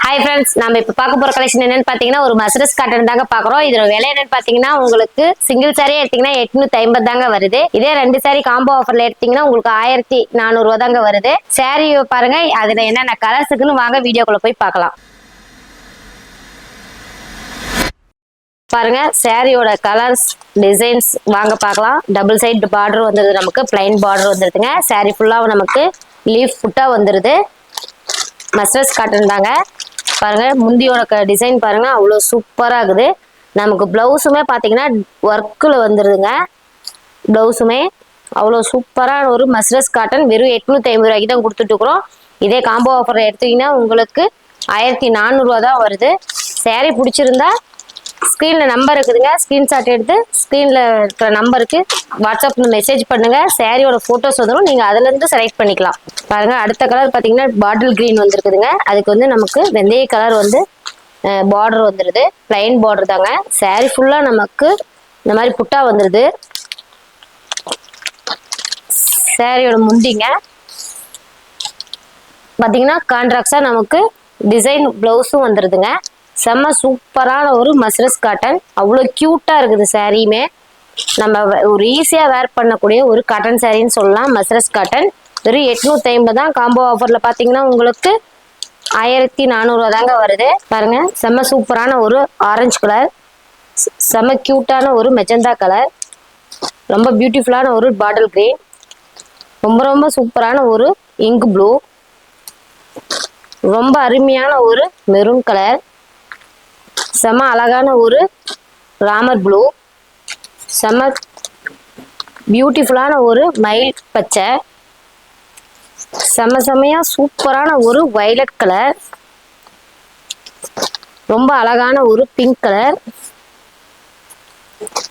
Hi friends, நம்ம இப்போ பார்க்க போகிற கலெக்ஷன் என்னன்னு பார்த்தீங்கன்னா ஒரு மஸ்ரஸ் காட்டன் தாங்க பார்க்குறோம். இதோட விலை என்னன்னு பார்த்தீங்கன்னா உங்களுக்கு சிங்கிள் சாரீ எடுத்தீங்கன்னா 850 தாங்க வருது. இதே 2 சாரீ காம்போ ஆஃபர்ல எடுத்தீங்கன்னா உங்களுக்கு 1400 தாங்க வருது. சாரீ பாருங்க, அதில் என்னென்ன கலர்ஸுக்குன்னு வாங்க வீடியோக்குள்ள போய் பார்க்கலாம். பாருங்க சாரியோட கலர்ஸ் டிசைன்ஸ் வாங்க பார்க்கலாம். டபுள் சைடு பார்டர் வந்துருது, நமக்கு பிளைன் பார்டர் வந்துருதுங்க. சாரீ ஃபுல்லாக நமக்கு லீஃப் ஃபுட்டா வந்துருது. மஸ்ரஸ் காட்டன் தாங்க. பாருங்க முந்தியோட டிசைன் பாருங்க, அவ்வளோ சூப்பராக இருக்குது. நமக்கு பிளவுஸுமே பார்த்தீங்கன்னா ஒர்க்கில் வந்துடுதுங்க. பிளவுஸுமே அவ்வளோ சூப்பரான ஒரு மஸ்ரஸ் காட்டன். வெறும் 850 ரூபாய்க்கு தான் கொடுத்துட்ருக்குறோம். இதே காம்போ ஆஃபர் எடுத்தீங்கன்னா உங்களுக்கு 1400 தான் வருது. சாரீ பிடிச்சிருந்தா ஸ்க்ரீனில் நம்பர் இருக்குதுங்க, ஸ்க்ரீன்ஷாட் எடுத்து ஸ்க்ரீனில் இருக்கிற நம்பருக்கு வாட்ஸ்அப்பில் மெசேஜ் பண்ணுங்கள். சாரியோட ஃபோட்டோஸ் வந்துடும், நீங்கள் அதுலேருந்து செலக்ட் பண்ணிக்கலாம். பாருங்கள் அடுத்த கலர் பார்த்தீங்கன்னா பாட்டில் க்ரீன் வந்துருக்குதுங்க. அதுக்கு வந்து நமக்கு வெந்தய கலர் வந்து பார்டர் வந்துடுது, பிளைன் பார்டர் தாங்க. சாரீ ஃபுல்லாக நமக்கு இந்த மாதிரி புட்டா வந்துடுது. சாரியோட முந்திங்க பார்த்தீங்கன்னா கான்ட்ராக்டாக நமக்கு டிசைன் ப்ளவுஸும் வந்துடுதுங்க. செம்ம சூப்பரான ஒரு மஸ்ரஸ் காட்டன், அவ்வளோ க்யூட்டாக இருக்குது. சாரியுமே நம்ம ஒரு ஈஸியாக வேர் பண்ணக்கூடிய ஒரு காட்டன் சாரின்னு சொல்லலாம். மஸ்ரஸ் காட்டன் வெறும் 850 தான். காம்போ ஆஃபரில் பார்த்தீங்கன்னா உங்களுக்கு 1400 தாங்க வருது. பாருங்க செம்ம சூப்பரான ஒரு ஆரஞ்சு கலர், செம்ம க்யூட்டான ஒரு மெஜந்தா கலர், ரொம்ப பியூட்டிஃபுல்லான ஒரு பாட்டில் கிரீன், ரொம்ப ரொம்ப சூப்பரான ஒரு இங்க் ப்ளூ, ரொம்ப அருமையான ஒரு மெரூன் கலர், செம்ம அழகான ஒரு ராமர் ப்ளூ, செம்ம பியூட்டிஃபுல்லான ஒரு மயில் பச்சை, செம்மையா சூப்பரான ஒரு வயலட் கலர், ரொம்ப அழகான ஒரு பிங்க் கலர்.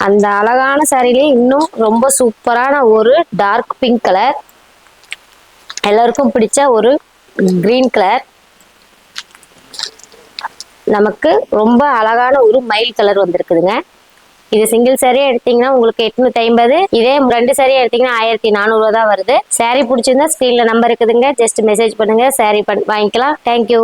அந்த அழகான சாரிலே இன்னும் ரொம்ப சூப்பரான ஒரு டார்க் பிங்க் கலர், எல்லாருக்கும் பிடிச்ச ஒரு கிரீன் கலர், நமக்கு ரொம்ப அழகான ஒரு மயில் கலர் வந்திருக்குதுங்க. இது சிங்கிள் சாரியா எடுத்தீங்கன்னா உங்களுக்கு 850, இதே 2 சாரியா எடுத்தீங்கன்னா 1400 தான் வருது. சாரி பிடிச்சிருந்தா ஸ்க்ரீன்ல நம்பர் இருக்குதுங்க, ஜஸ்ட் மெசேஜ் பண்ணுங்க, சாரி வாங்கிக்கலாம். தேங்க்யூ.